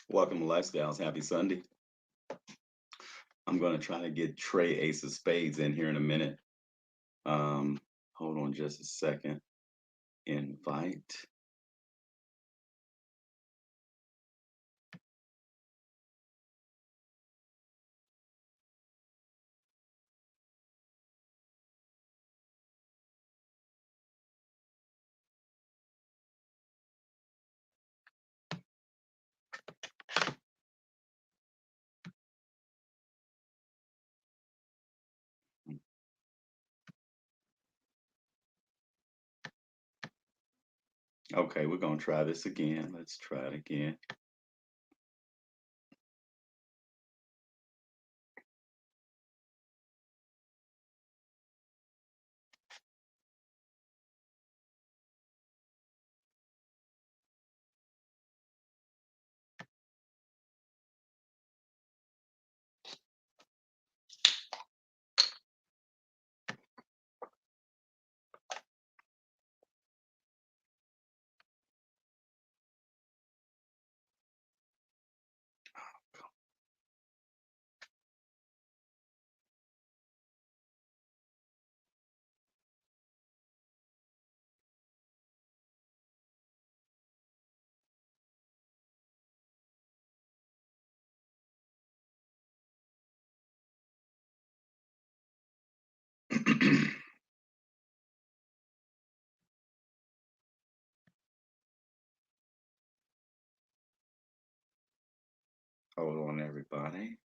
Welcome to Lifestyles. Happy Sunday. I'm going to try to get Trey Ace of Spades in here in a minute. Hold on just a second. Invite. Okay, we're going to try this again. Let's try it again. Hold on, everybody.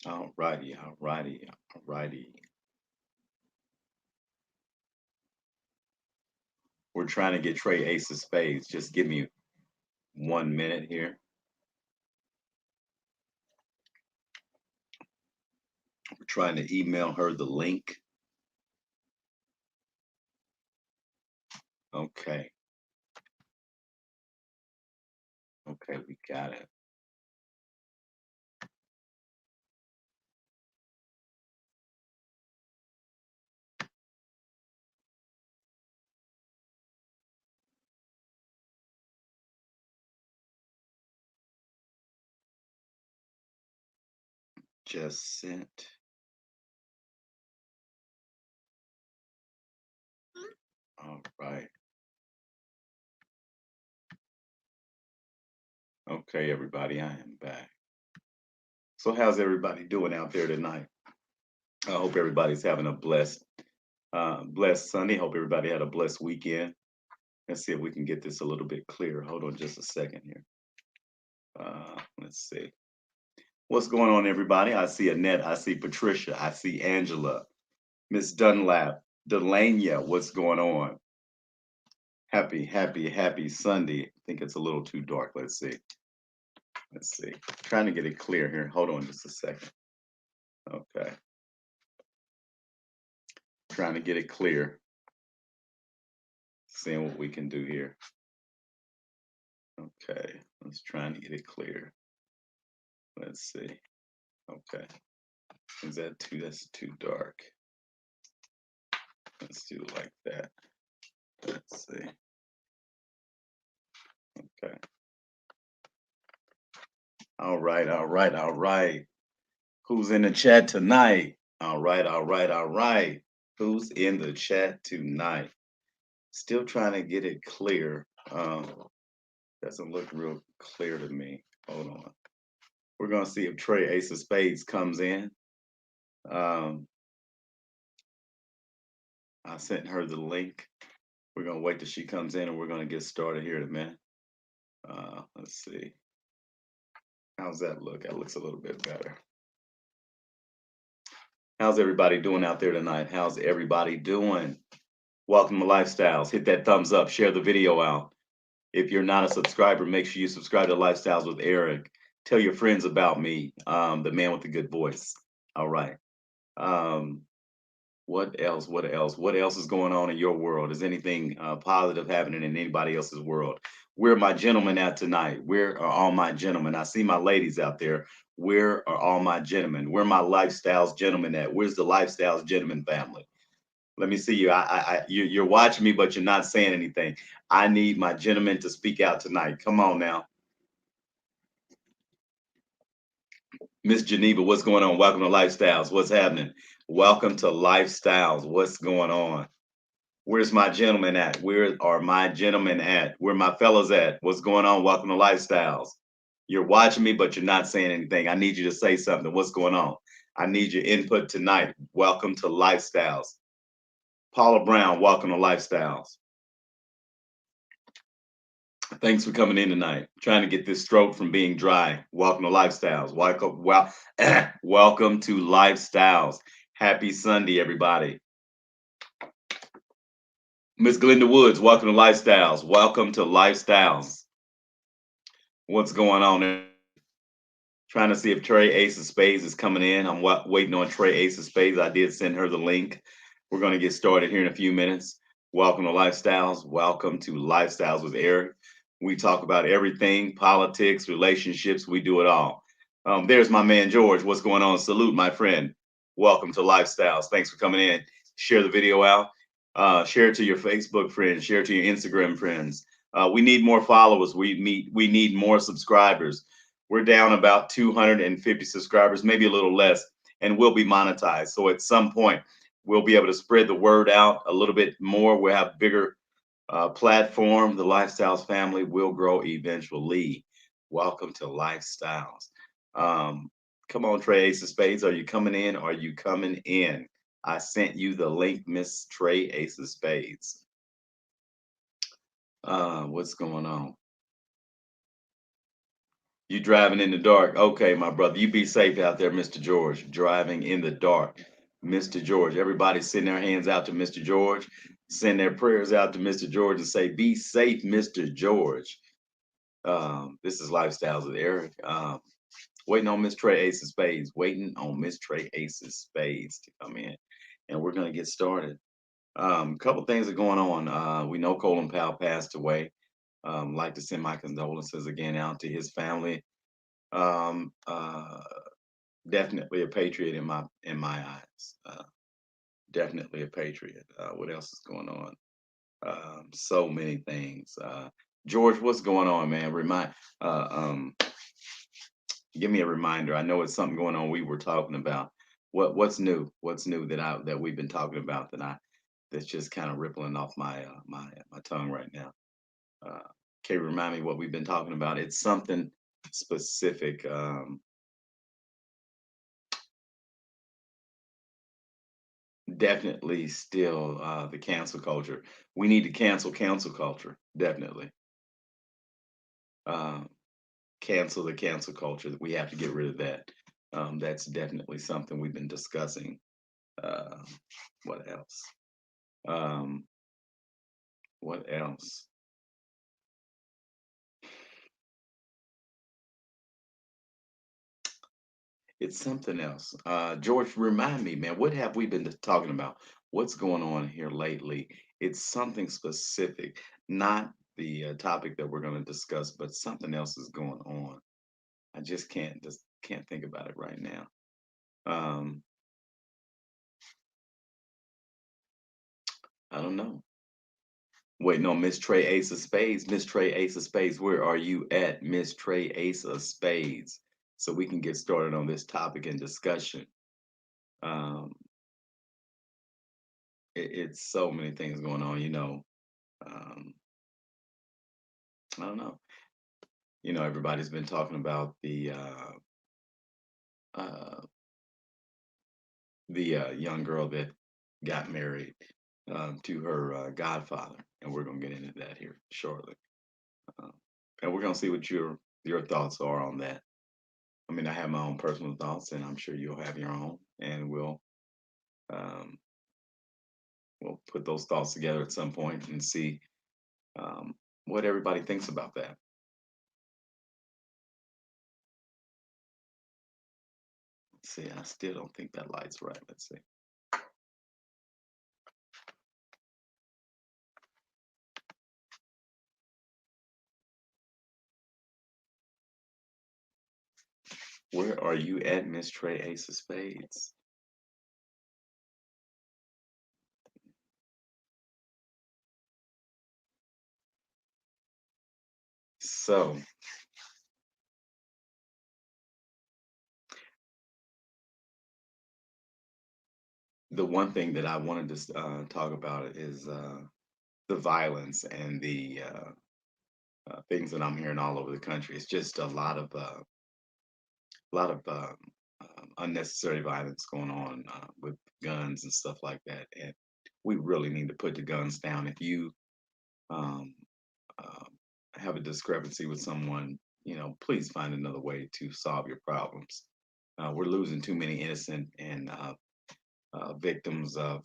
All righty, all righty, all righty. We're trying to get Trey Ace of Spades. Just give me 1 minute here. We're trying to email her the link. Okay. Okay, we got it. Just sent. All right. Okay, everybody, I am back. So how's everybody doing out there tonight? I hope everybody's having a blessed Sunday. Hope everybody had a blessed weekend. Let's see if we can get this a little bit clearer. Hold on just a second here. Let's see. What's going on, everybody? I see Annette. I see Patricia. I see Angela. Miss Dunlap. Delania, what's going on? Happy Sunday. I think it's a little too dark. Let's see. Let's see. Trying to get it clear here. Hold on just a second. Okay. Trying to get it clear. Seeing what we can do here. Okay. Let's try to get it clear. Let's see. Okay. Is that too, that's too dark. Let's do it like that. Let's see. Okay. All right, all right, all right. Who's in the chat tonight? All right, all right, all right. Who's in the chat tonight? Still trying to get it clear. Doesn't look real clear to me. Hold on. We're gonna see if Trey Ace of Spades comes in. Um, I sent her the link. We're gonna wait till she comes in, and we're gonna get started here in a minute. Let's see. How's that look? That looks a little bit better. How's everybody doing out there tonight? How's everybody doing? Welcome to Lifestyles. Hit that thumbs up, share the video out. If you're not a subscriber, make sure you subscribe to Lifestyles with Eric. Tell your friends about me, the man with the good voice. All right. Um, what else? What else? What else is going on in your world? Is anything positive happening in anybody else's world? Where are my gentlemen at tonight? Where are all my gentlemen? I see my ladies out there. Where are all my gentlemen? Where are my lifestyles gentlemen at? Where's the lifestyles gentlemen family? Let me see you. You're watching me, but you're not saying anything. I need my gentlemen to speak out tonight. Come on now, Miss Geneva. What's going on? Welcome to Lifestyles. What's happening? Welcome to Lifestyles. What's going on? Where's my gentleman at? Where are my gentlemen at? Where my fellas at? What's going on? Welcome to Lifestyles. You're watching me, but you're not saying anything. I need you to say something. What's going on? I need your input tonight. Welcome to Lifestyles. Paula Brown, welcome to Lifestyles. Thanks for coming in tonight. Trying to get this throat from being dry. Welcome to Lifestyles. Welcome to Lifestyles. Happy Sunday, everybody. Miss Glenda Woods, welcome to Lifestyles. Welcome to Lifestyles. What's going on? Trying to see if Trey Ace of Spades is coming in. I'm waiting on Trey Ace of Spades. I did send her the link. We're going to get started here in a few minutes. Welcome to Lifestyles. Welcome to Lifestyles with Eric. We talk about everything, politics, relationships. We do it all. There's my man George. What's going on? Salute, my friend. Welcome to Lifestyles. Thanks for coming in. Share the video out. Share it to your Facebook friends. Share it to your Instagram friends. We need more followers. We need more subscribers. We're down about 250 subscribers, maybe a little less, and we'll be monetized. So at some point, we'll be able to spread the word out a little bit more. We'll have bigger platform. The Lifestyles family will grow eventually. Welcome to Lifestyles. Um, Come on, Trey Ace of Spades. Are you coming in? Are you coming in? I sent you the link, Miss Trey Ace of Spades. What's going on? You driving in the dark. Okay, my brother. You be safe out there, Mr. George. Driving in the dark. Mr. George. Everybody send their hands out to Mr. George. Send their prayers out to Mr. George and say, be safe, Mr. George. This is Lifestyles with Eric. Waiting on Miss Trey Ace of Spades. Waiting on Miss Trey Ace of Spades to come in. And we're going to get started. A couple things are going on. We know Colin Powell passed away. Like to send my condolences again out to his family. Um, uh, Definitely a patriot in my eyes. Definitely a patriot. What else is going on? So many things. George, what's going on, man? Uh, um, Give me a reminder. I know it's something going on. We were talking about what's new. What's new that we've been talking about that's just kind of rippling off my tongue right now. Uh, can you remind me what we've been talking about? It's something specific. Definitely still the cancel culture. We need to cancel culture. Definitely. Um, Cancel the cancel culture. We have to get rid of that. That's definitely something we've been discussing. Uh, what else? Um, what else? It's something else. George, remind me, man, what have we been talking about? What's going on here lately? It's something specific, not the topic that we're going to discuss, but something else is going on. I just can't think about it right now. Um, I don't know. Waiting on Miss Trey Ace of Spades. Miss Trey Ace of Spades, where are you at, Miss Trey Ace of Spades? So we can get started on this topic and discussion. Um, it's so many things going on, Um, I don't know. Everybody's been talking about uh, the young girl that got married to her godfather, and we're gonna get into that here shortly. Uh, and we're gonna see what your thoughts are on that. I mean, I have my own personal thoughts, and I'm sure you'll have your own, and um, we'll put those thoughts together at some point and see um, what everybody thinks about that. See, I still don't think that light's right. Let's see. Where are you at, Miss Trey Ace of Spades? So, the one thing that I wanted to talk about is the violence and the things that I'm hearing all over the country. It's just a lot of unnecessary violence going on with guns and stuff like that. And we really need to put the guns down. If you um, uh, have a discrepancy with someone, please find another way to solve your problems. We're losing too many innocent and victims of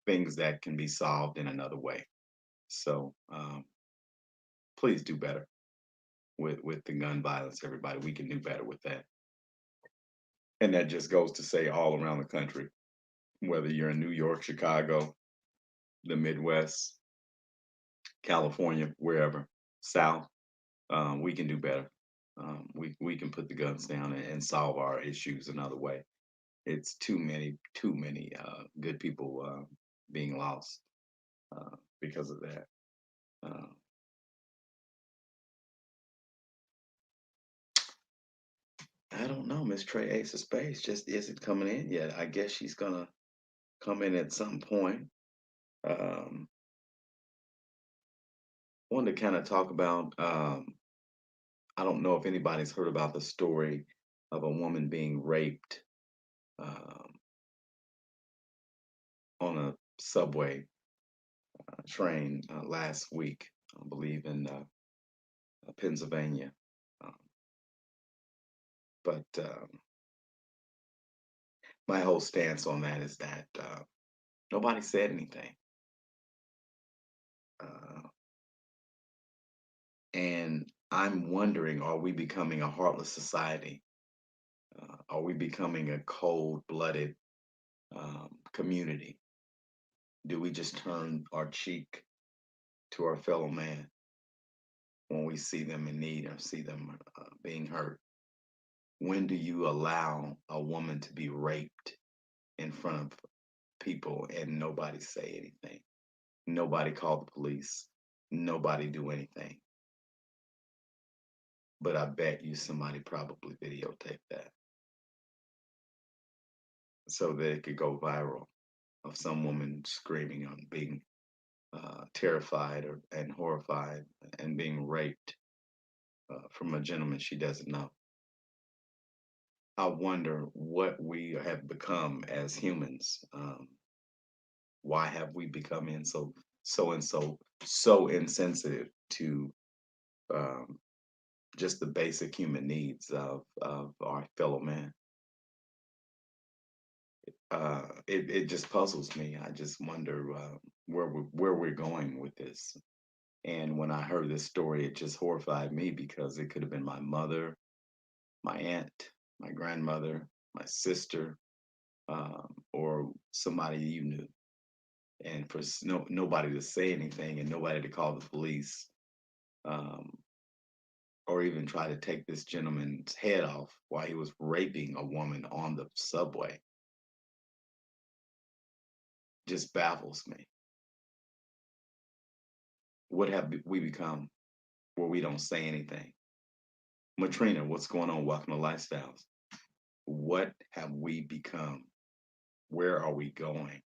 things that can be solved in another way. So please do better with the gun violence. Everybody, we can do better with that. And that just goes to say all around the country, whether you're in New York, Chicago, the Midwest, California, wherever, South, we can do better. We can put the guns down and solve our issues another way. It's too many good people being lost because of that. Uh, I don't know. Miss Trey Ace of Space just isn't coming in yet. I guess she's gonna come in at some point. Um, wanted to kind of talk about. I don't know if anybody's heard about the story of a woman being raped um, on a subway train last week, I believe in Pennsylvania. Um, but my whole stance on that is that nobody said anything. Uh, and I'm wondering, are we becoming a heartless society? Are we becoming a cold blooded community? Do we just turn our cheek to our fellow man when we see them in need or see them being hurt? When do you allow a woman to be raped in front of people and nobody say anything? Nobody call the police. Nobody do anything. But I bet you somebody probably videotaped that so that it could go viral of some woman screaming on being terrified and horrified and being raped from a gentleman she doesn't know. I wonder what we have become as humans. Why have we become so insensitive to um, just the basic human needs of our fellow man? It just puzzles me. I just wonder where we're going with this. And when I heard this story, it just horrified me because it could have been my mother, my aunt, my grandmother, my sister, or somebody you knew. And for nobody to say anything and nobody to call the police, um, or even try to take this gentleman's head off while he was raping a woman on the subway, just baffles me. What have we become where we don't say anything? Matrina, what's going on? Welcome to Lifestyles. What have we become? Where are we going?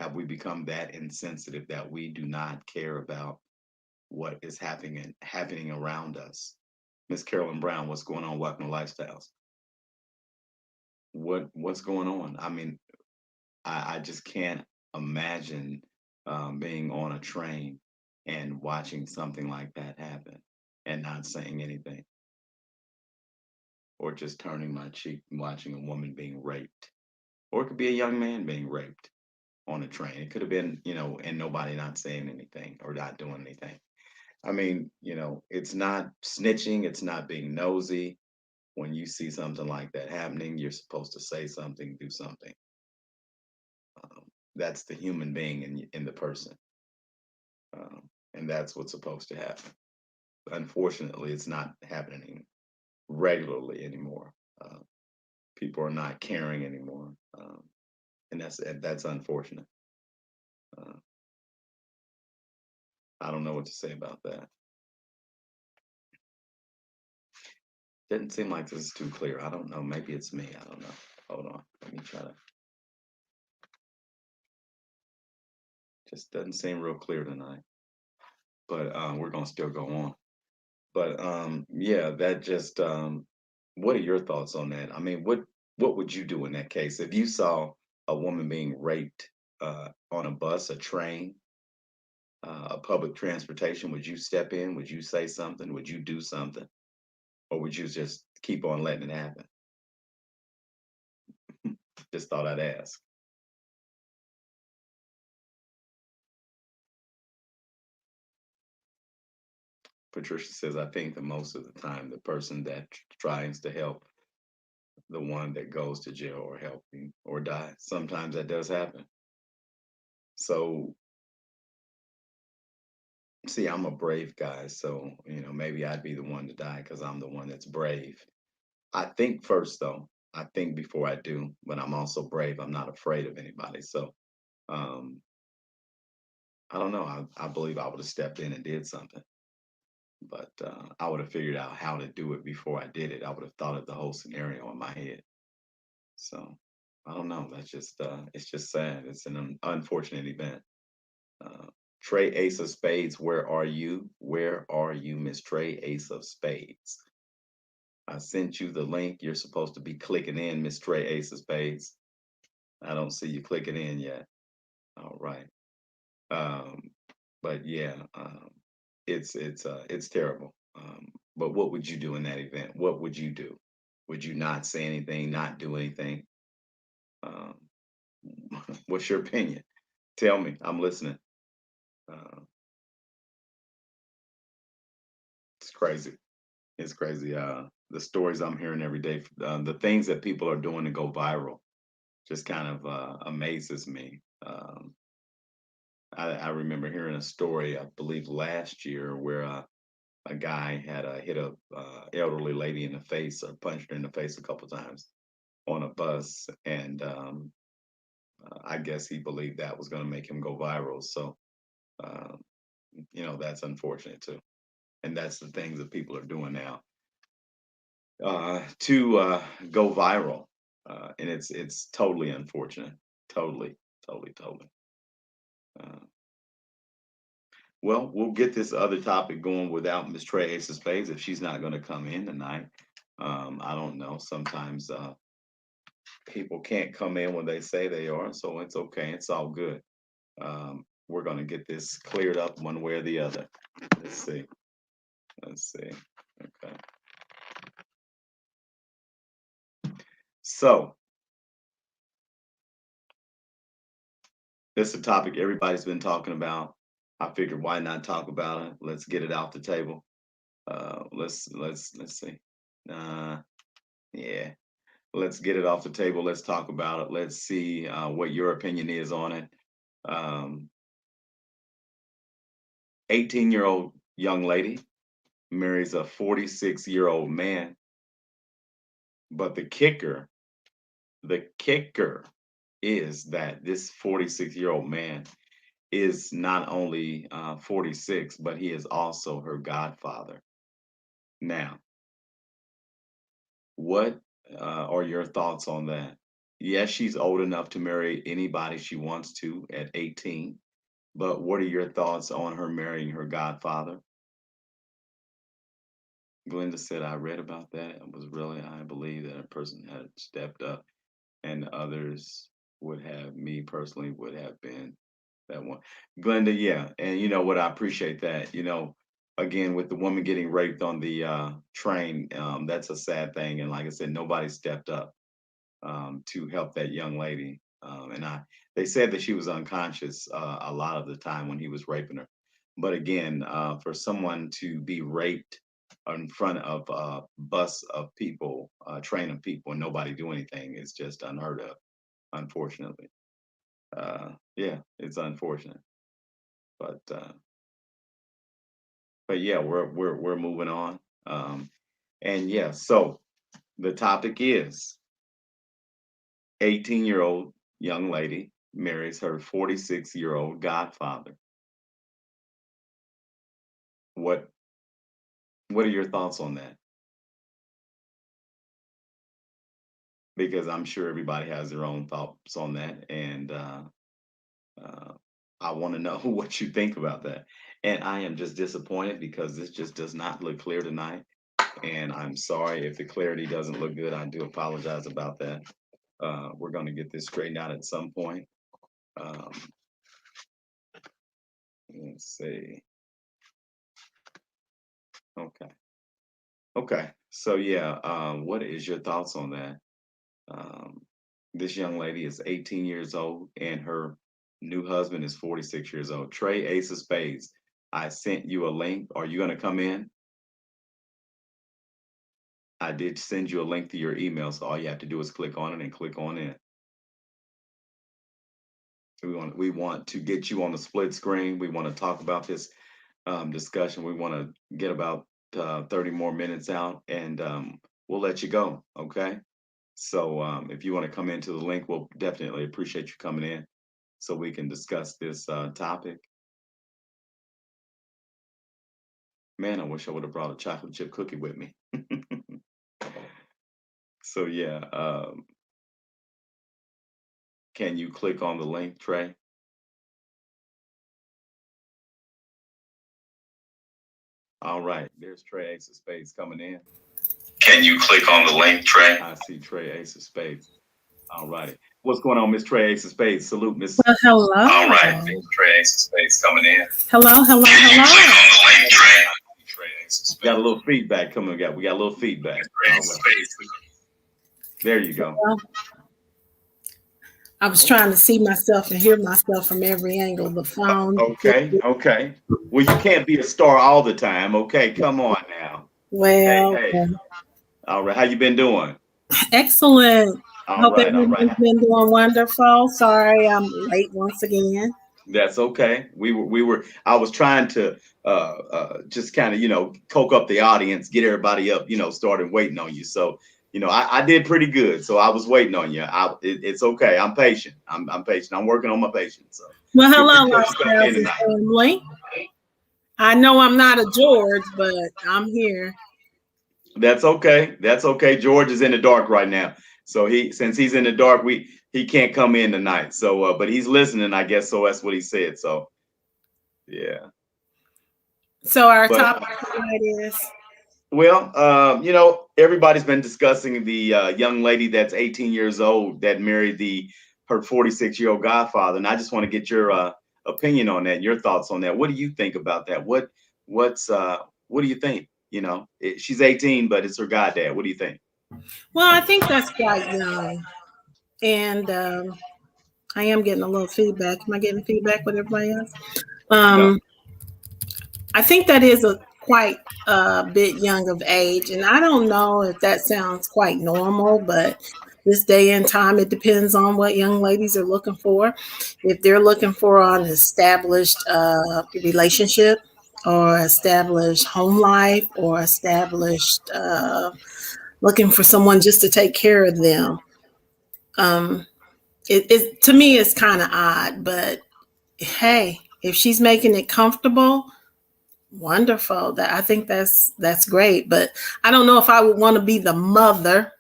Have we become that insensitive that we do not care about what is happening around us? Miss Carolyn Brown, what's going on? Welcome to Lifestyles. What's going on? I mean, I just can't imagine being on a train and watching something like that happen and not saying anything, or just turning my cheek and watching a woman being raped, or it could be a young man being raped on a train. It could have been, and nobody not saying anything or not doing anything. I mean, it's not snitching, it's not being nosy. When you see something like that happening, you're supposed to say something, do something. That's the human being in the person, and that's what's supposed to happen. Unfortunately, it's not happening regularly anymore. Uh, People are not caring anymore, and that's unfortunate. Uh, I don't know what to say about that. Didn't seem like this is too clear. I don't know. Maybe it's me. I don't know. Hold on. Let me try to. Just doesn't seem real clear tonight. But we're gonna still go on. But yeah, that just. What are your thoughts on that? I mean, what would you do in that case if you saw a woman being raped on a bus, a train, a public transportation? Would you step in? Would you say something? Would you do something, or would you just keep on letting it happen? Just thought I'd ask. Patricia says, I think that most of the time, the person that tries to help the one that goes to jail or helping or dies. Sometimes that does happen. So, see, I'm a brave guy. So, maybe I'd be the one to die because I'm the one that's brave. I think first, though. I think before I do, but I'm also brave. I'm not afraid of anybody. So, um, I don't know. I believe I would have stepped in and did something, but I would have figured out how to do it before I did it. I would have thought of the whole scenario in my head. So I don't know. That's just it's just sad. It's an unfortunate event. Uh, Trey Ace of Spades, where are you? Where are you, Miss Trey Ace of Spades? I sent you the link. You're supposed to be clicking in, Miss Trey Ace of Spades. I don't see you clicking in yet. All right. Um, but yeah, it's terrible. But what would you do in that event? What would you do? Would you not say anything, not do anything? Um, what's your opinion? Tell me. I'm listening. Uh, it's crazy. It's crazy. The stories I'm hearing every day, the things that people are doing to go viral, just kind of amazes me. I remember hearing a story, I believe last year, where a guy had hit a elderly lady in the face or punched her in the face a couple times on a bus, and I guess he believed that was going to make him go viral. So, uh, that's unfortunate too, and that's the things that people are doing now to go viral, and it's totally unfortunate, totally, totally, totally. Uh, well, we'll get this other topic going without Miss Trey Ace of Spades if she's not going to come in tonight. I don't know. Sometimes people can't come in when they say they are, so it's okay. It's all good. We're going to get this cleared up one way or the other. Let's see. Let's see. Okay. So, this is a topic everybody's been talking about. I figured why not talk about it? Let's get it off the table. Let's see. Uh, yeah, let's get it off the table. Let's talk about it. Let's see what your opinion is on it. 18-year-old young lady marries a 46-year-old man, but the kicker is that this 46-year-old man is not only 46, but he is also her godfather. Now, what are your thoughts on that? Yes, she's old enough to marry anybody she wants to at 18, but what are your thoughts on her marrying her godfather? Glenda said, I read about that. It was really, I believe that a person had stepped up and others would have, me personally, would have been that one. Glenda, yeah. And you know what? I appreciate that. Again, with the woman getting raped on the train, that's a sad thing. And like I said, nobody stepped up to help that young lady. They said that she was unconscious a lot of the time when he was raping her. But again, for someone to be raped in front of a bus of people, a train of people, and nobody do anything is just unheard of, unfortunately. Yeah, it's unfortunate, but yeah, we're moving on. Um, and yeah, so the topic is 18-year-old young lady marries her 46-year-old godfather. What what are your thoughts on that? Because I'm sure everybody has their own thoughts on that, and uh, I want to know what you think about that. And I am just disappointed because this just does not look clear tonight. And I'm sorry if the clarity doesn't look good. I do apologize about that. We're going to get this straightened out at some point. Um, let's see. Okay. Okay. So yeah, what is your thoughts on that? Um, this young lady is 18 years old and her new husband is 46 years old. Trey Ace of Spades. I sent you a link. Are you going to come in? I did send you a link to your email, so all you have to do is click on it and click on it. We want to get you on the split screen. We want to talk about this discussion. We want to get about 30 more minutes out, and we'll let you go. Okay. So if you want to come into the link, we'll definitely appreciate you coming in so we can discuss this topic. Man, I wish I would have brought a chocolate chip cookie with me. So yeah, can you click on the link, Trey? All right, there's Trey Ace of Spades coming in. Can you click on the link, Trey? I see Trey Ace of Spades. All righty. What's going on, Miss Trey Ace of Spades? Salute, Miss. Well, hello. All right, Miss Trey Ace of Spades coming in. Hello, hello, Can you click hello. on the link, Trey? Trey Ace of Spades. Got a little feedback coming. We got a little feedback. Trey Ace of Spades. There you go. Well, I was trying to see myself and hear myself from every angle. The phone. Okay, okay. Well, you can't be a star all the time. Okay, come on now. Hey, Well, hey. All right, how you been doing? excellent. All Hope right, all right. everyone's been doing wonderful. Sorry, I'm late once again. That's okay. I was trying to just kind of, coke up the audience, get everybody up, started waiting on you. So, I did pretty good. So I was waiting on you. It's okay. I'm patient. I'm patient. I'm working on my patience. So Well, we hello, appreciate Los you coming in Angeles tonight. family. I know I'm not a George, but I'm here. That's okay. That's okay. George is in the dark right now. So since he's in the dark, he can't come in tonight. So but he's listening, I guess. So that's what he said. So yeah. So our But topic tonight is. well, everybody's been discussing the young lady that's 18 years old that married her 46-year-old godfather, and I just want to get your opinion on that, your thoughts on that. What do you think about that? What do you think? She's 18, but it's her goddad. What do you think? Well, I think that's quite young, and I am getting a little feedback. Am I getting feedback with everybody else? No. Um, I think that is a quite a bit young of age, and I don't know if that sounds quite normal, but this day and time, it depends on what young ladies are looking for. If they're looking for an established relationship, or established home life, or established looking for someone just to take care of them, um, it to me it's kind of odd, but hey, if she's making it comfortable, wonderful. That I think that's great. But I don't know if I would want to be the mother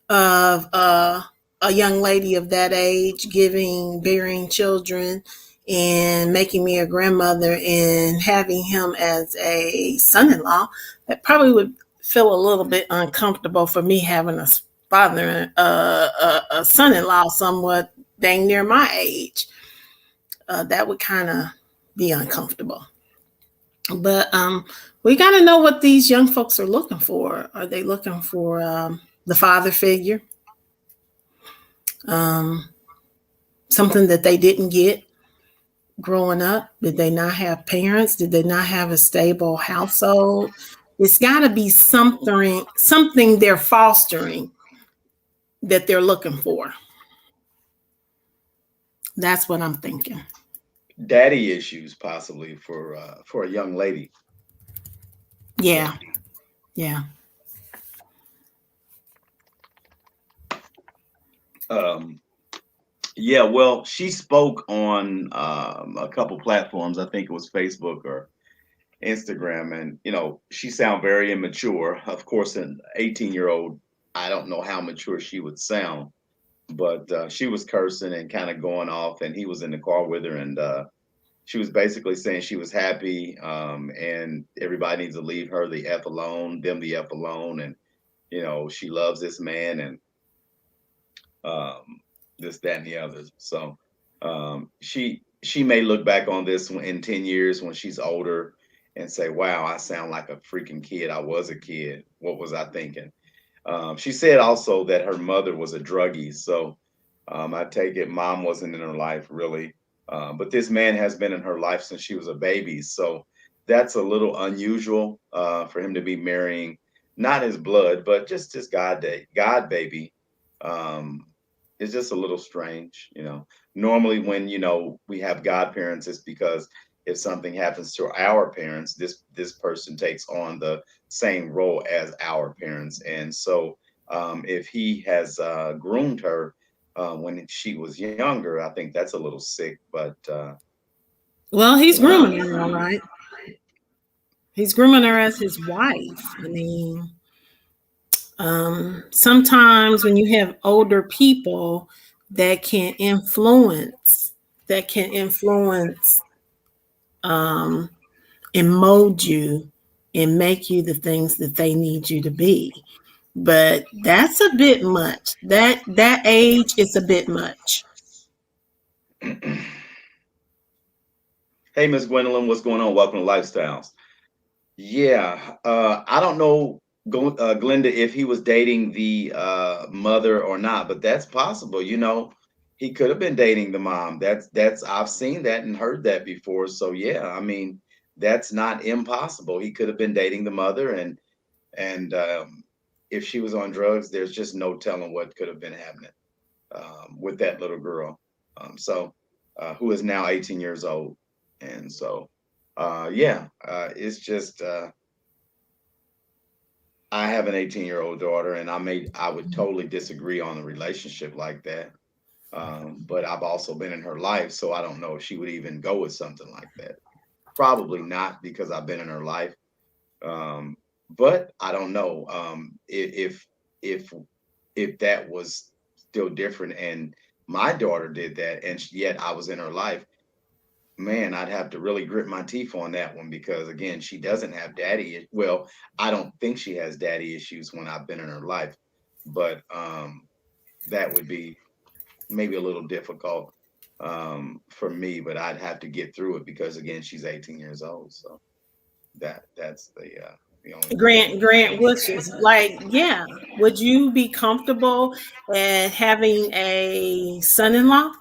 of a young lady of that age, bearing children, and making me a grandmother and having him as a son-in-law. That probably would feel a little bit uncomfortable for me having a son-in-law somewhat dang near my age. That would kind of be uncomfortable. But we got to know what these young folks are looking for. Are they looking for the father figure? Um, Something that they didn't get growing up? Did they not have parents? Did they not have a stable household? It's got to be something they're fostering that they're looking for. That's what I'm thinking. Daddy issues possibly for a young lady. So Yeah, yeah. um yeah, well, she spoke on a couple platforms. I think it was Facebook or Instagram, and she sound very immature. Of course, an 18-year-old, I don't know how mature she would sound, but she was cursing and kind of going off, and he was in the car with her, and she was basically saying she was happy, and everybody needs to leave her the f alone, them the f alone, and she loves this man, and um, this, that, and the others. So she may look back on this in 10 years when she's older and say, "Wow, I sound like a freaking kid. I was a kid. What was I thinking?" She said also that her mother was a druggie, so I take it mom wasn't in her life really, but this man has been in her life since she was a baby. So that's a little unusual for him to be marrying not his blood, but just his God baby. Um, it's just a little strange. Normally, when we have godparents, it's because if something happens to our parents, this person takes on the same role as our parents. And so, if he has groomed her when she was younger, I think that's a little sick. But Well, he's grooming her, all right. He's grooming her as his wife. I mean, sometimes when you have older people that can influence, that can influence um, and mold you and make you the things that they need you to be. But that's a bit much. That age is a bit much. hey, Miss Gwendolyn, what's going on? Welcome to Lifestyles. Yeah, I don't know, Glenda, if he was dating the mother or not, but that's possible. He could have been dating the mom. That's I've seen that and heard that before. So yeah, I mean, that's not impossible. He could have been dating the mother, and if she was on drugs, there's just no telling what could have been happening with that little girl. So who is now 18 years old, and so yeah, it's just. I have an 18-year-old daughter, and I would totally disagree on a relationship like that. But I've also been in her life, so I don't know if she would even go with something like that. Probably not because I've been in her life. Um, but I don't know if if that was still different, and my daughter did that, and yet I was in her life. Man, I'd have to really grit my teeth on that one because again, she doesn't have well, I don't think she has daddy issues when I've been in her life, but that would be maybe a little difficult for me, but I'd have to get through it because again, she's 18 years old. So that's the only thing. Grant wishes. Like, yeah. Would you be comfortable at having a son-in-law?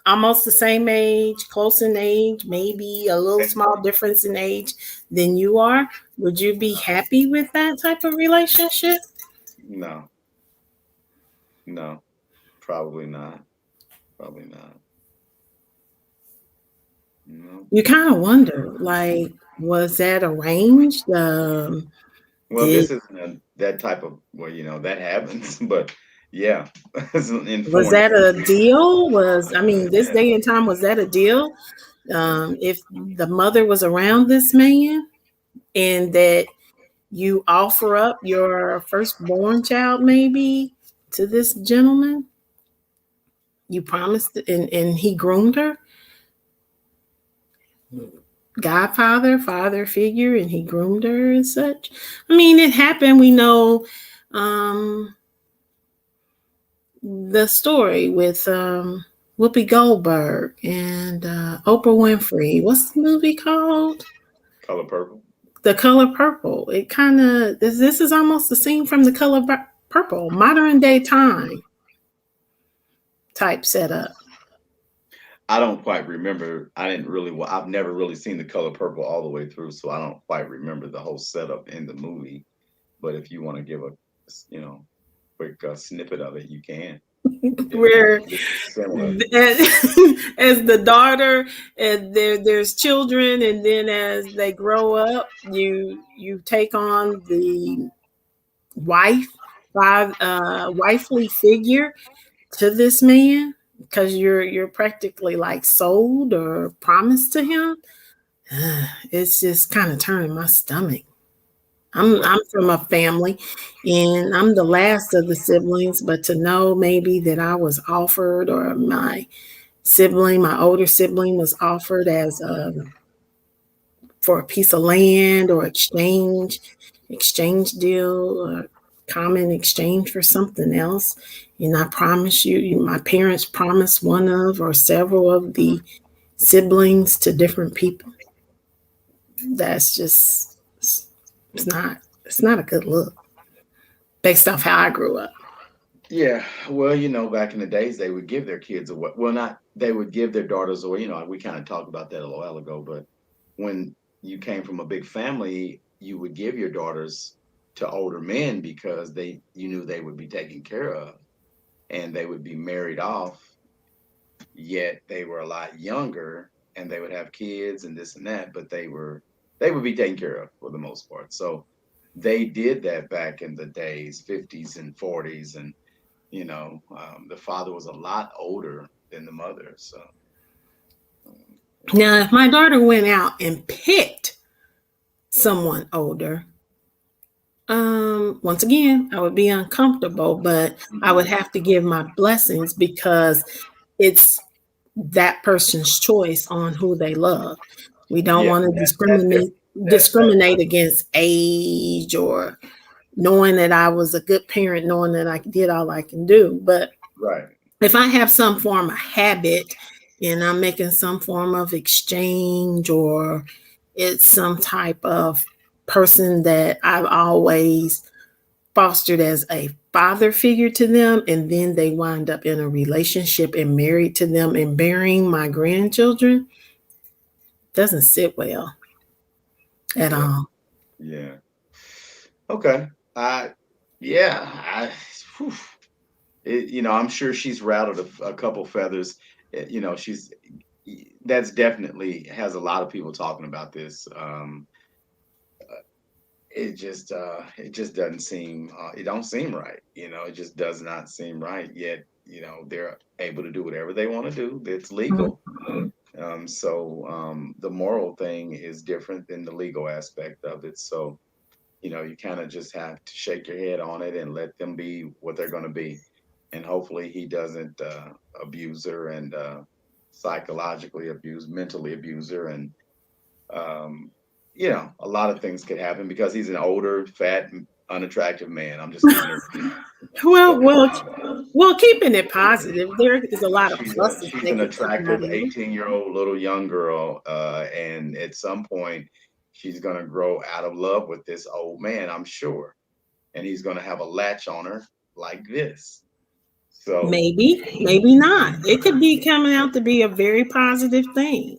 Almost the same age, close in age, maybe a little small difference in age than you are. Would you be happy with that type of relationship? No, no, probably not. Probably not. No. You kind of wonder, like, was that arranged? Well, Did this isn't that type of well, that happens, but yeah, it's an Was informed. that a deal? I mean, this day and time, was that a deal? If the mother was around this man and that you offer up your firstborn child, maybe to this gentleman, you promised, and he groomed her, godfather, father figure, and he groomed her and such. I mean, it happened. We know um, the story with Whoopi Goldberg and Oprah Winfrey. What's the movie called? Color Purple. The Color Purple. It kind of this is almost the scene from The Color Purple, modern day time type setup. I don't quite remember. I didn't really. I've never really seen The Color Purple all the way through, so I don't quite remember the whole setup in the movie. But if you want to give a, you know, quick snippet of it, you can. Where It's similar. as, as the daughter, and there's children, and then as they grow up, you take on the wife, wifely figure to this man, because you're practically like sold or promised to him. It's just kind of turning my stomach. I'm from a family, and I'm the last of the siblings, but to know maybe that I was offered, or my older sibling was offered as for a piece of land, or exchange deal, or common exchange for something else. And I promise you, my parents promised one of or several of the siblings to different people. That's just it's not a good look based off how I grew up. Yeah, well, back in the days, they would give their kids away. Well, not they would give their daughters away. We kind of talked about that a while ago, but when you came from a big family, you would give your daughters to older men because you knew they would be taken care of and they would be married off, yet they were a lot younger and they would have kids and this and that, but they would be taken care of for the most part. So they did that back in the days, 50s and 40s, and the father was a lot older than the mother. So Now, if my daughter went out and picked someone older, once again, I would be uncomfortable, but I would have to give my blessings, because it's that person's choice on who they love. We don't yeah, want to that's different. That's discriminate against age, or knowing that I was a good parent, knowing that I did all I can do. But right. if I have some form of habit, and I'm making some form of exchange, or it's some type of person that I've always fostered as a father figure to them, and then they wind up in a relationship and married to them and bearing my grandchildren, doesn't sit well at Yeah, all. yeah. Okay. I yeah. Whew. I'm sure she's rattled a couple feathers. She's that's definitely has a lot of people talking about this. It just doesn't seem it don't seem right. It just does not seem right. Yet they're able to do whatever they want to do. It's legal. So the moral thing is different than the legal aspect of it. So you kind of just have to shake your head on it and let them be what they're going to be. And hopefully he doesn't abuse her and psychologically abuse, mentally abuse her. And, a lot of things could happen because he's an older, fat, unattractive man. I'm just keeping it. Well, So well, well, keeping it positive, there is a lot of she's a pluses she's that an could come out attractive of it. 18-year-old little young girl, and at some point she's gonna grow out of love with this old man, I'm sure, and he's gonna have a latch on her like this. So Maybe, maybe not. It could be coming out to be a very positive thing.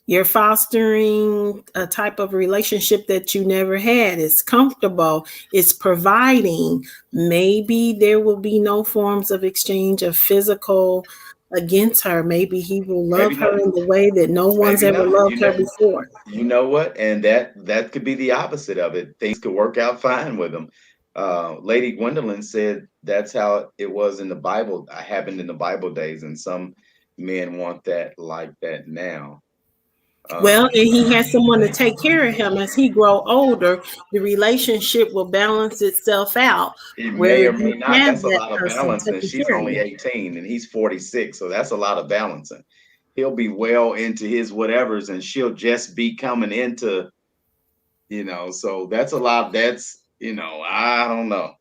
You're fostering a type of relationship that you never had. It's comfortable. It's providing. Maybe there will be no forms of exchange of physical against her. Maybe he will love maybe her not. in the way that no one's Maybe ever not. loved her before. You know what? And that could be the opposite of it. Things could work out fine with him. Lady Gwendolyn said that's how it was in the Bible. Happened in the Bible days, and some men want that like that now. Well, Um, and he has someone to take care of him as he grow older. The relationship will balance itself out, it where may or may you not. have That's a that lot of person balancing. taking She's care of only you. 18 and he's 46, so that's a lot of balancing. He'll be well into his whatevers, and she'll just be coming into, so that's a lot. I don't know.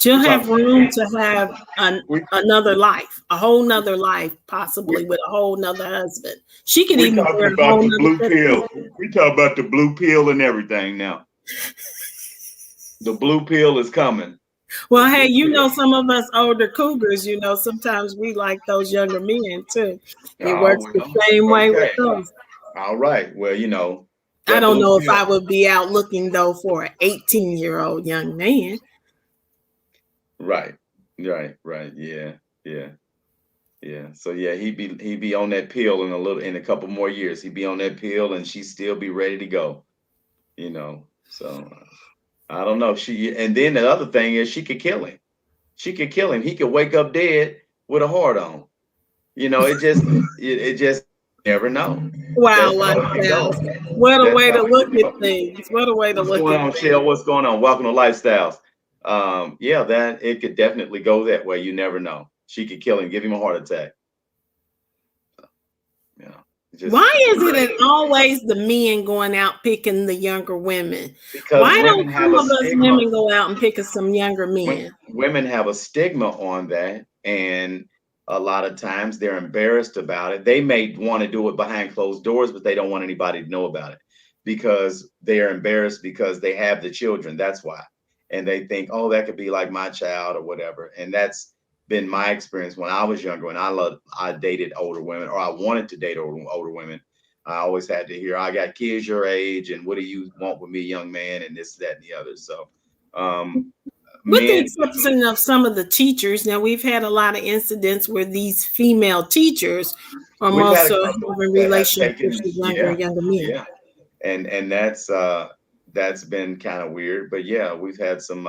She'll We talk. have room to have We another life, a whole nother life, possibly with a whole nother husband. She could we even talking bear a about whole the nother blue set of pill. kids. We talk about the blue pill and everything now. The blue pill is coming. Well, Let's hey, get clear. some of us older cougars, sometimes we like those younger men too. It Oh works the well, same way okay. with us. All right. Well, I that don't blue know if pill. I would be out looking though for an 18-year-old young man. Right. Right. Right. Yeah. Yeah. Yeah. So yeah, he be on that pill in a couple more years. He'd be on that pill and she still be ready to go. So I don't know. And then the other thing is she could kill him. She could kill him. He could wake up dead with a heart on. It just never know. Wow, That's how it lifestyles. goes. What a That's way how to it look at goes. things. What a way to What's look going at on, things. Shell? What's going on? Welcome to Lifestyles. Yeah, that it could definitely go that way. You never know. She could kill him, give him a heart attack. You know, just Why is it that always the men going out picking the younger women? because Why women don't have some a of us stigma. women go out and pick us some younger men? Women have a stigma on that, and a lot of times they're embarrassed about it. They may want to do it behind closed doors, but they don't want anybody to know about it because they are embarrassed because they have the children. That's why. And they think, oh, that could be like my child or whatever. And that's been my experience when I was younger. When I dated older women, or I wanted to date older women. I always had to hear, I got kids your age, and what do you want with me, young man, and this, that, and the other. So, um, With the men, exception of some of the teachers, now we've had a lot of incidents where these female teachers are we've had a also couple having that have relationships taken, with younger yeah, and younger men. yeah, and that's been kind of weird. But yeah, we've had some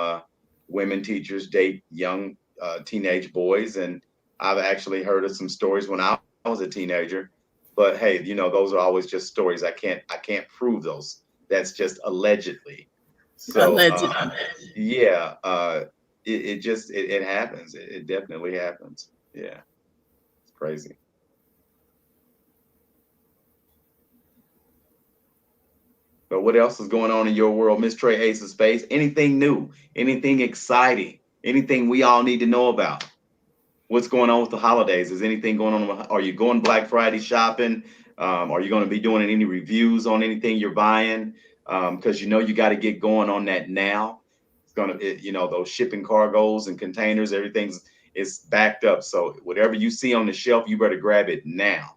women teachers date young teenage boys, and I've actually heard of some stories when I was a teenager. But hey, those are always just stories. I can't prove those. That's just allegedly. So Allegedly. yeah, it happens. It definitely happens. Yeah, it's crazy. But what else is going on in your world, Miss Trey Ace of Space? Anything new? Anything exciting? Anything we all need to know about? What's going on with the holidays? Is anything going on? Are you going Black Friday shopping? Are you going to be doing any reviews on anything you're buying? Because you got to get going on that now. It's those shipping cargoes and containers, everything's is backed up. So whatever you see on the shelf, you better grab it now.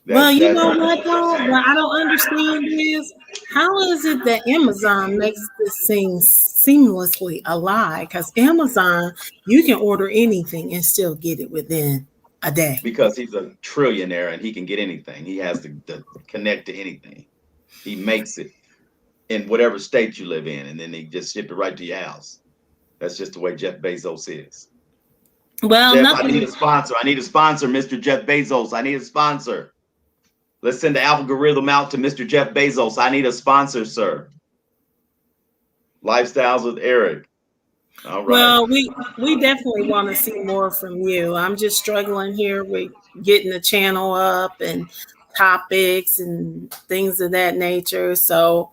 Well, That's you that's know what though? What I don't understand is how is it that Amazon makes this seem seamlessly a lie? Because Amazon, you can order anything and still get it within a day. because he's a trillionaire and he can get anything. He has to connect to anything. He makes it in whatever state you live in, and then they just ship it right to your house. That's just the way Jeff Bezos is. Well, Jeff, I need nothing. a sponsor. I need a sponsor, Mr. Jeff Bezos. I need a sponsor. Let's send the algorithm out to Mr. Jeff Bezos. I need a sponsor, sir. Lifestyles with Eric. All right. Well, we definitely want to see more from you. I'm just struggling here with getting the channel up and topics and things of that nature. So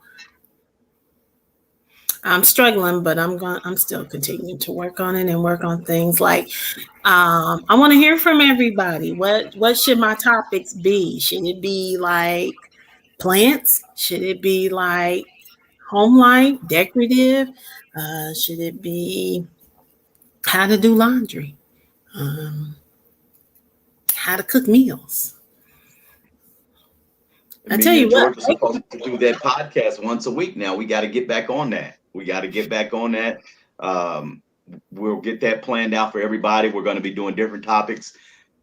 I'm struggling, but I'm still continuing to work on it and work on things like I want to hear from everybody. What should my topics be? Should it be like plants? Should it be like home life, decorative? Should it be how to do laundry? Um, how to cook meals? I tell Me you and what, George are supposed to do that podcast once a week now. We got to get back on that. We got to get back on that. Um, we'll get that planned out for everybody. We're going to be doing different topics,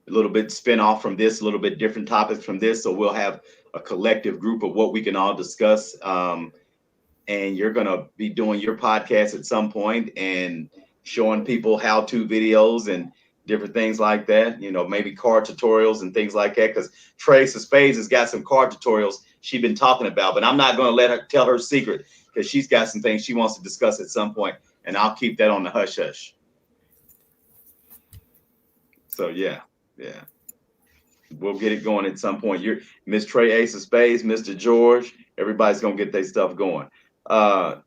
a little bit spin off from this, a little bit different topics from this. So we'll have a collective group of what we can all discuss. And you're going to be doing your podcast at some point and showing people how-to videos and different things like that. Maybe car tutorials and things like that. Because Trace of Spades has got some car tutorials she's been talking about, but I'm not going to let her tell her secret because she's got some things she wants to discuss at some point, and I'll keep that on the hush hush. So yeah, yeah. We'll get it going at some point. You're Miss Trey Ace of Spades, Mr. George. Everybody's gonna get their stuff going.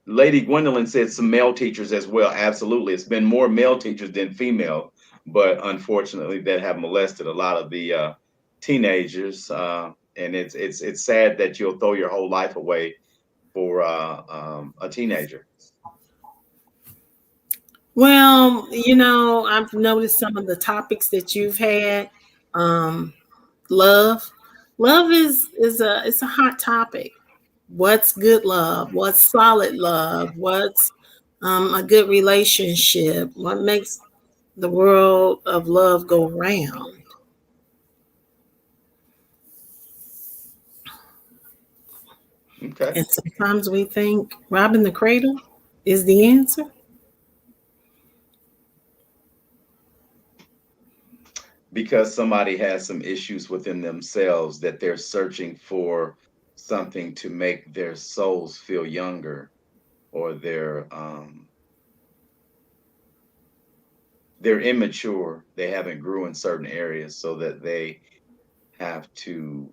Lady Gwendolyn said some male teachers as well. Absolutely, it's been more male teachers than female, but unfortunately, that have molested a lot of the teenagers. And it's sad that you'll throw your whole life away for a teenager. Well, I've noticed some of the topics that you've had. Um, love, love is a hot topic. What's good love? What's solid love? What's a good relationship? What makes the world of love go round? Okay. And sometimes we think robbing the cradle is the answer. Because somebody has some issues within themselves that they're searching for something to make their souls feel younger, or they're immature, they haven't grew in certain areas, so that they have to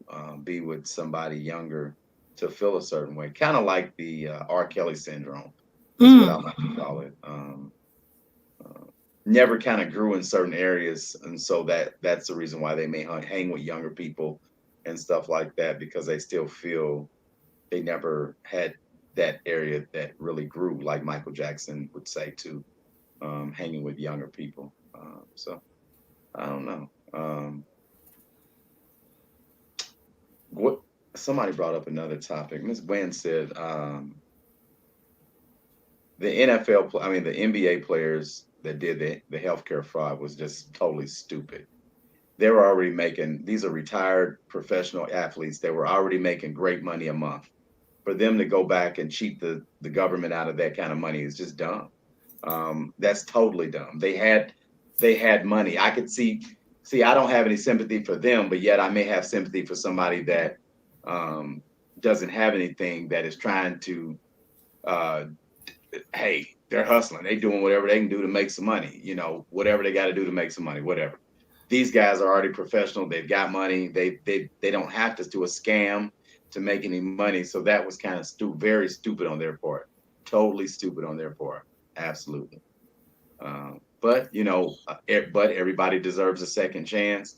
be with somebody younger to feel a certain way, kind of like the R. Kelly syndrome is what I Mm. like to call it. Uh, Never kind of grew in certain areas, and so that's the reason why they may hang with younger people and stuff like that, because they still feel they never had that area that really grew, like Michael Jackson would say too, hanging with younger people. So I don't know. What Somebody brought up another topic. Miss Wen said the NFL, I mean the NBA players that did the healthcare fraud was just totally stupid. They were already making, these are retired professional athletes. They were already making great money a month. For them to go back and cheat the government out of that kind of money is just dumb. That's totally dumb. They had money. I could see. I don't have any sympathy for them, but yet I may have sympathy for somebody that um, doesn't have anything, that is trying to. Uh, hey, they're hustling. They doing whatever they can do to make some money. Whatever they got to do to make some money. Whatever. These guys are already professional. They've got money. They don't have to do a scam to make any money. So that was kind of very stupid on their part. Totally stupid on their part. Absolutely. But everybody deserves a second chance.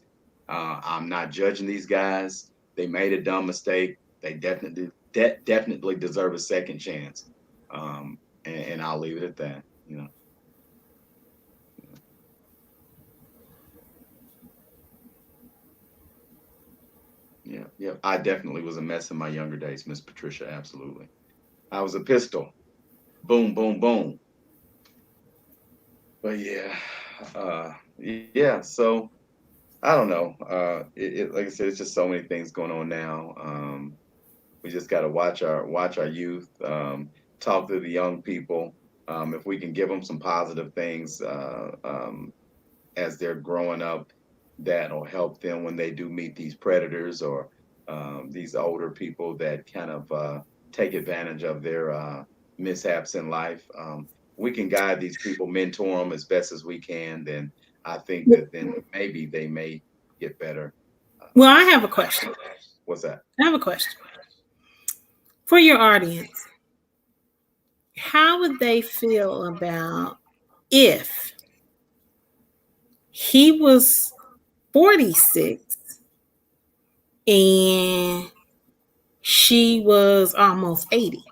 I'm not judging these guys. They made a dumb mistake. They definitely deserve a second chance. And I'll leave it at that. Yeah, yeah. I definitely was a mess in my younger days, Miss Patricia. Absolutely. I was a pistol. Boom, boom, boom. But yeah, yeah. So I don't know. Like I said, it's just so many things going on now. We just got to watch our youth, talk to the young people. If we can give them some positive things as they're growing up, that'll help them when they do meet these predators, or these older people that kind of take advantage of their mishaps in life. We can guide these people, mentor them as best as we can. Then I think that then maybe they may get better. Well, I have a question. What's that? I have a question for your audience. How would they feel about if he was 46 and she was almost 80?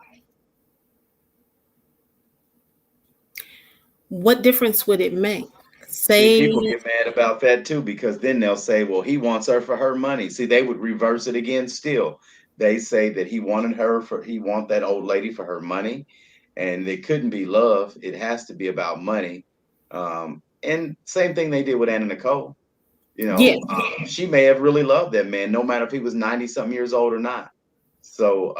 What difference would it make? See, Say, people get mad about that too, because then they'll say, well, he wants her for her money. See, they would reverse it again still. They say that he want that old lady for her money, and it couldn't be love. It has to be about money. And same thing they did with Anna Nicole. yes. She may have really loved that man, no matter if he was 90 something years old or not. So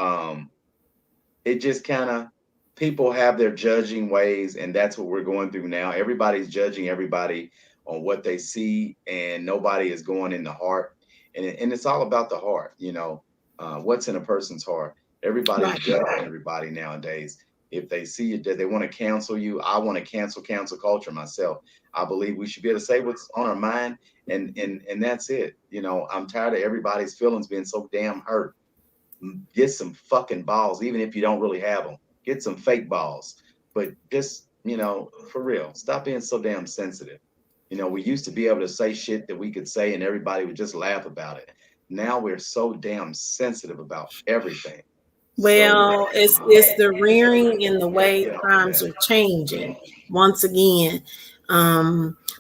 it just kind of, people have their judging ways, and that's what we're going through now. Everybody's judging everybody on what they see, and nobody is going in the heart. And it's all about the heart, what's in a person's heart. Everybody's Right. judging everybody nowadays. If they see you, they want to cancel you. I want to cancel culture myself. I believe we should be able to say what's on our mind, and that's it. I'm tired of everybody's feelings being so damn hurt. Get some fucking balls, even if you don't really have them. Get some fake balls, but just for real, stop being so damn sensitive. We used to be able to say shit that we could say, and everybody would just laugh about it. Now we're so damn sensitive about everything. So Well, it's the rearing and the way times are changing. Once again,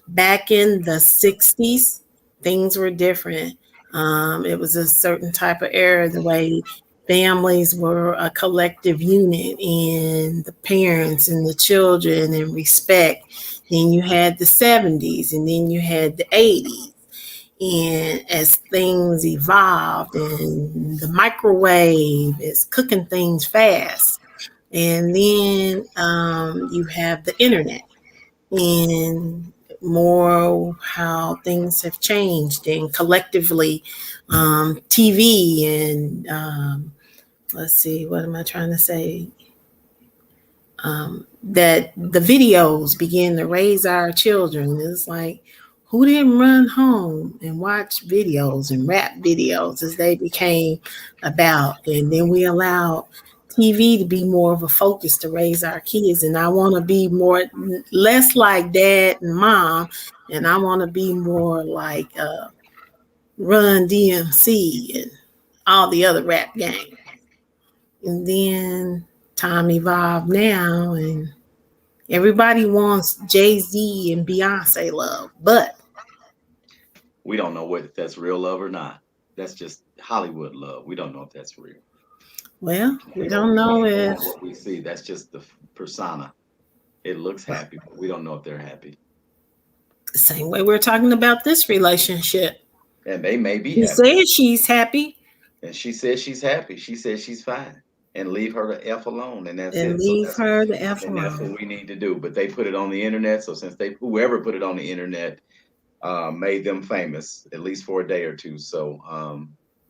back in the '60s, things were different. It was a certain type of era, the way families were a collective unit, and the parents and the children and respect. Then you had the '70s, and then you had the '80s. And as things evolved, and the microwave is cooking things fast, and then you have the internet and more how things have changed, and collectively, TV and let's see, what am I trying to say? That the videos began to raise our children. It's like, who didn't run home and watch videos and rap videos as they became about? And then we allowed TV to be more of a focus to raise our kids. And I want to be more, less like dad and mom, and I want to be more like Run DMC and all the other rap gangs. And then time evolved now, and everybody wants Jay-Z and Beyonce love, but we don't know whether that's real love or not. That's just Hollywood love. We don't know if that's real. well, we What don't we know only go if on what we see. That's just the persona. It looks happy, but we don't know if they're happy. the same way we're talking about this relationship. And they may be He happy. says she's happy, And she says she's happy. She says she's fine. And leave her the F alone. And that's and it. So leave that's her the F and that's alone. what we need to do. But they put it on the internet. So since they whoever put it on the internet made them famous, at least for a day or two. So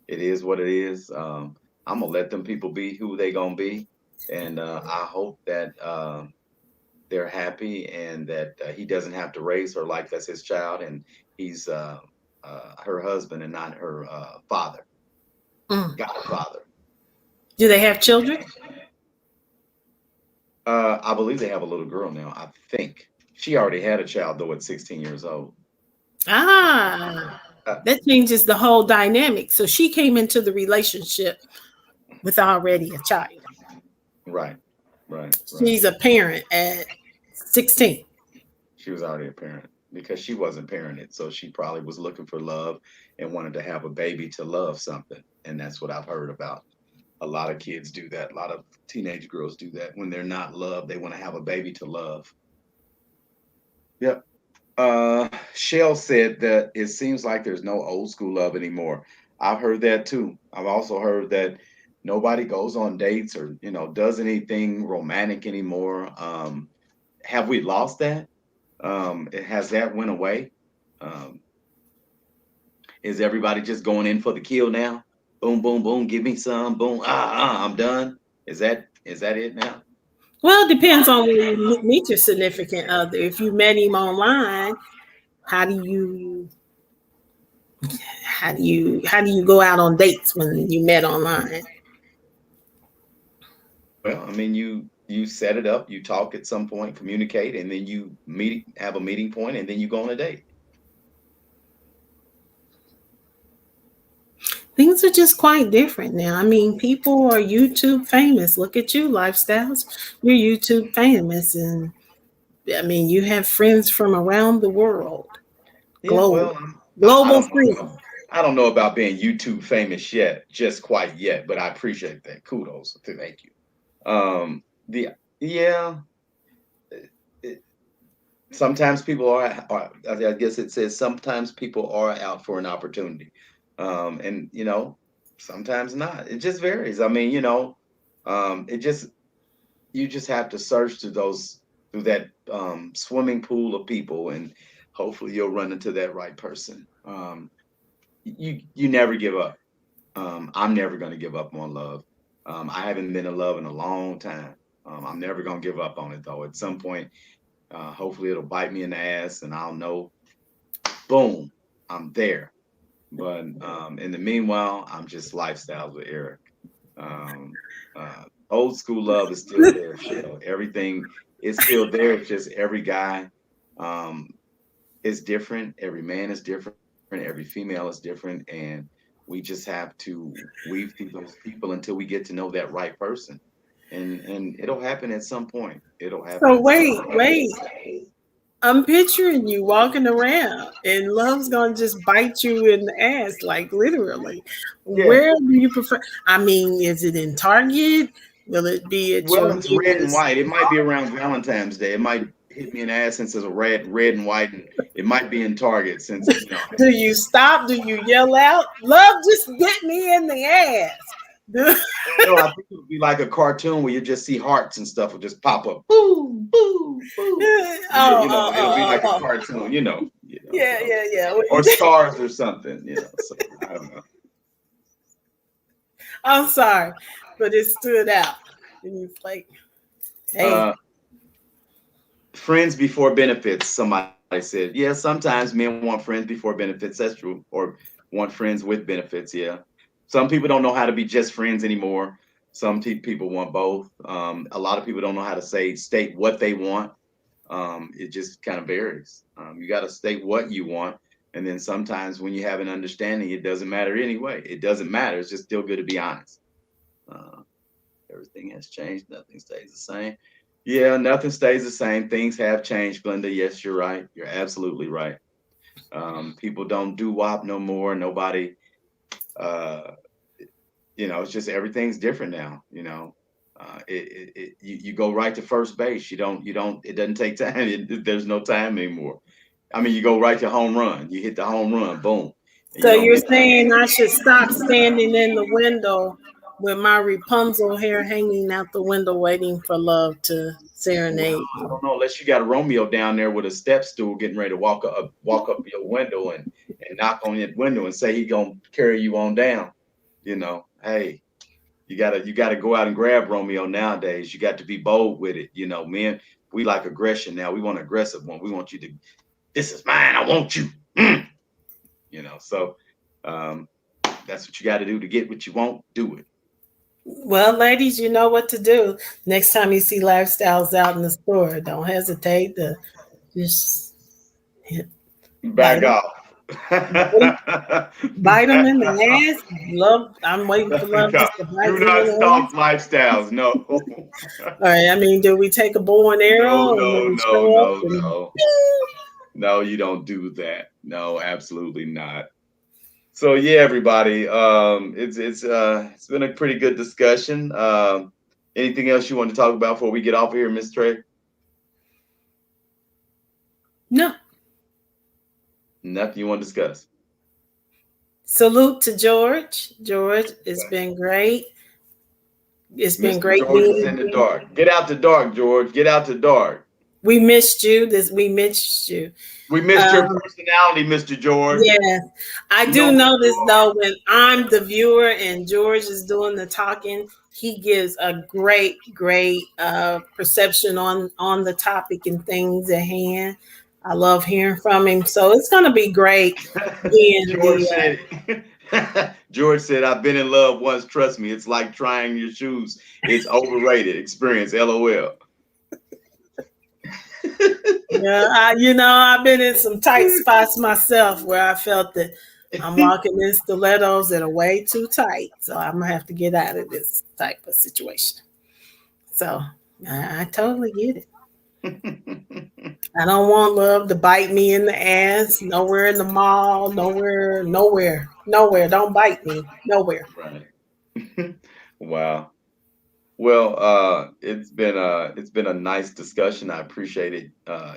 it is what it is. I'm gonna let them people be who they gonna be. And I hope that they're happy and that he doesn't have to raise her like that's his child and he's her husband and not her father, Mm. godfather. Do they have children? I believe they have a little girl now. I think she already had a child though at 16 years old. Ah, Uh, that changes the whole dynamic. So she came into the relationship with already a child. right, right. She's a parent at 16. She was already a parent because she wasn't parented, so she probably was looking for love and wanted to have a baby to love something, and that's what I've heard about. A lot of kids do that. A lot of teenage girls do that when they're not loved. They want to have a baby to love. Yep. Shell said that it seems like there's no old school love anymore. I've heard that too. I've also heard that nobody goes on dates or does anything romantic anymore. Have we lost that? It has that went away. Um, is everybody just going in for the kill now? Boom, boom, boom. Give me some. Boom. I'm done. Is that it now? Well, it depends on where you meet your significant other. If you met him online, how do you how do you go out on dates when you met online? Well, I mean, you set it up, you talk at some point, communicate, and then you have a meeting point, and then you go on a date. Things are just quite different now. I mean, people are YouTube famous. Look at you, lifestyles. You're YouTube famous, and I mean, you have friends from around the world, Yeah, globe, well, I global don't know friends. about I don't know about being YouTube famous yet, just quite yet, but I appreciate that. Kudos, thank you. The Yeah, it, sometimes people are. I guess it says sometimes people are out for an opportunity, and sometimes not. It just varies. I mean, it just you just have to search through that swimming pool of people, and hopefully you'll run into that right person. You never give up. I'm never going to give up on love. I haven't been in love in a long time. I'm never going to give up on it though. At some point, hopefully it'll bite me in the ass, and I'll know. Boom, I'm there. But in the meanwhile, I'm just lifestyles with Eric. Um, Old school love is still there, Shell. Everything is still there. It's just every guy um, is different. Every man is different. Every female is different. And We just have to weave through those people until we get to know that right person. And it'll happen at some point. It'll happen So at some wait, point. wait. I'm picturing you walking around and love's gonna just bite you in the ass, like literally. Yeah. Where do you prefer? I mean, is it in Target? Will it be at Well, your it's red and nearest? white. It might be around Valentine's Day. It might hit me in the ass since it's a red and white, and it might be in Target since Do you stop? Do you yell out? Love just bit me in the ass. Do- No, I think it would be like a cartoon where you just see hearts and stuff will just pop up. Boo, boo, boo. oh, It'll be like a cartoon, yeah, so yeah, yeah. or stars or something, So I don't know. I'm sorry, but it stood out. And it's like, hey, Uh, Friends before benefits. Somebody said, yeah. Sometimes men want friends before benefits. That's true. Or want friends with benefits. Yeah. Some people don't know how to be just friends anymore. Some people want both. A lot of people don't know how to state what they want. It just kind of varies. You got to state what you want, and then sometimes when you have an understanding, it doesn't matter anyway. It doesn't matter. It's just still good to be honest. Uh, Everything has changed. Nothing stays the same. Yeah, nothing stays the same. Things have changed, Glenda. Yes, you're right. You're absolutely right. People don't do WAP no more. Nobody. Uh, it's just everything's different now. You go right to first base. You don't. It doesn't take time. There's no time anymore. I mean, you go right to home run. You hit the home run, boom, and so you don't you're get. saying I should stop standing in the window with my Rapunzel hair hanging out the window, waiting for love to Well, serenade I me? don't know. Unless you got a Romeo down there with a step stool, getting ready to walk up your window and knock on your window and say he gonna carry you on down. Hey, you gotta go out and grab Romeo nowadays. You got to be bold with it. Men, we like aggression now. We want an aggressive one. We want you to. This is mine. I want you. Mm. So um, that's what you got to do to get what you want. Do it. Well, ladies, you know what to do. Next time you see lifestyles out in the store, don't hesitate to just hit, bite Back them, off. bite them Back in the off. ass. Love, I'm waiting for Back love off. just to bite Do me in not the stalk ass. lifestyles. No. All right. I mean, do we take a bow and No, arrow and no, then no, show up no, and no. No, you don't do that. No, absolutely not. So yeah, everybody. It's been a pretty good discussion. Anything else you want to talk about before we get off of here, Miss Trey? no? Nothing you want to discuss. Salute to George. George, it's been great. It's been Mr. great George is being in the here. dark. Get out the dark, George. Get out the dark. We missed you. We missed you. We missed your Um, personality, Mr. George. yeah, I No do more notice George. though when I'm the viewer and George is doing the talking, he gives a great perception on the topic and things at hand. I love hearing from him, so it's gonna be great being George the said, George said, I've been in love once. Trust me, it's like trying your shoes. It's overrated experience. LOL. yeah. I've been in some tight spots myself where I felt that I'm walking in stilettos that are way too tight, so I'm gonna have to get out of this type of situation. So I totally get it. I don't want love to bite me in the ass. Nowhere in the mall. Nowhere. Nowhere. Nowhere. Don't bite me. Nowhere. Right. Wow. Well, it's been a nice discussion. I appreciate it.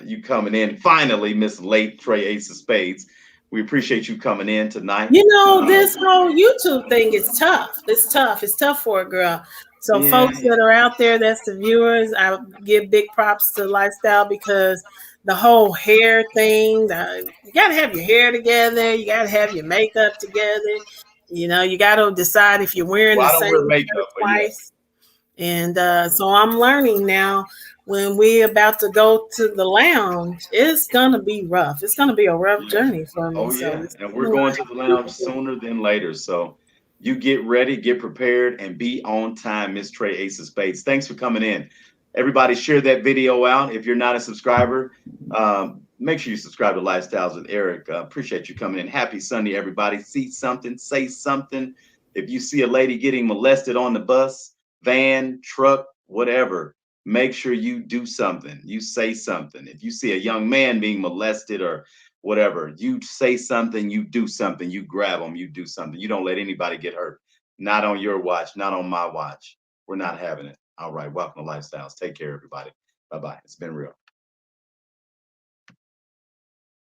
You coming in finally, Miss Late Trey Ace of Spades. We appreciate you coming in tonight. This whole YouTube thing is tough. It's tough. It's tough for a girl. So, Yeah, folks that are out there, that's the viewers, I give big props to Lifestyle because the whole hair thing, you got to have your hair together. You got to have your makeup together. You got to decide if you're wearing well, the I don't same wear shirt makeup, but yeah. twice. And so I'm learning now when we about to go to the lounge, it's gonna be rough. It's gonna be a rough Yeah. journey for me. Oh So yeah. it's And we're kinda going to the lounge like sooner than later. So you get ready, get prepared, and be on time, Miss Trey Ace of Spades. Thanks for coming in. Everybody share that video out. If you're not a subscriber, Make sure you subscribe to Lifestyles with Eric. Appreciate you coming in. Happy Sunday, everybody. See something, say something. If you see a lady getting molested on the bus, van, truck, whatever, make sure you do something. You say something. If you see a young man being molested or whatever, you say something, you do something, you grab them, you do something. You don't let anybody get hurt. Not on your watch, not on my watch. We're not having it. All right. Welcome to Lifestyles. Take care, everybody. Bye bye. It's been real.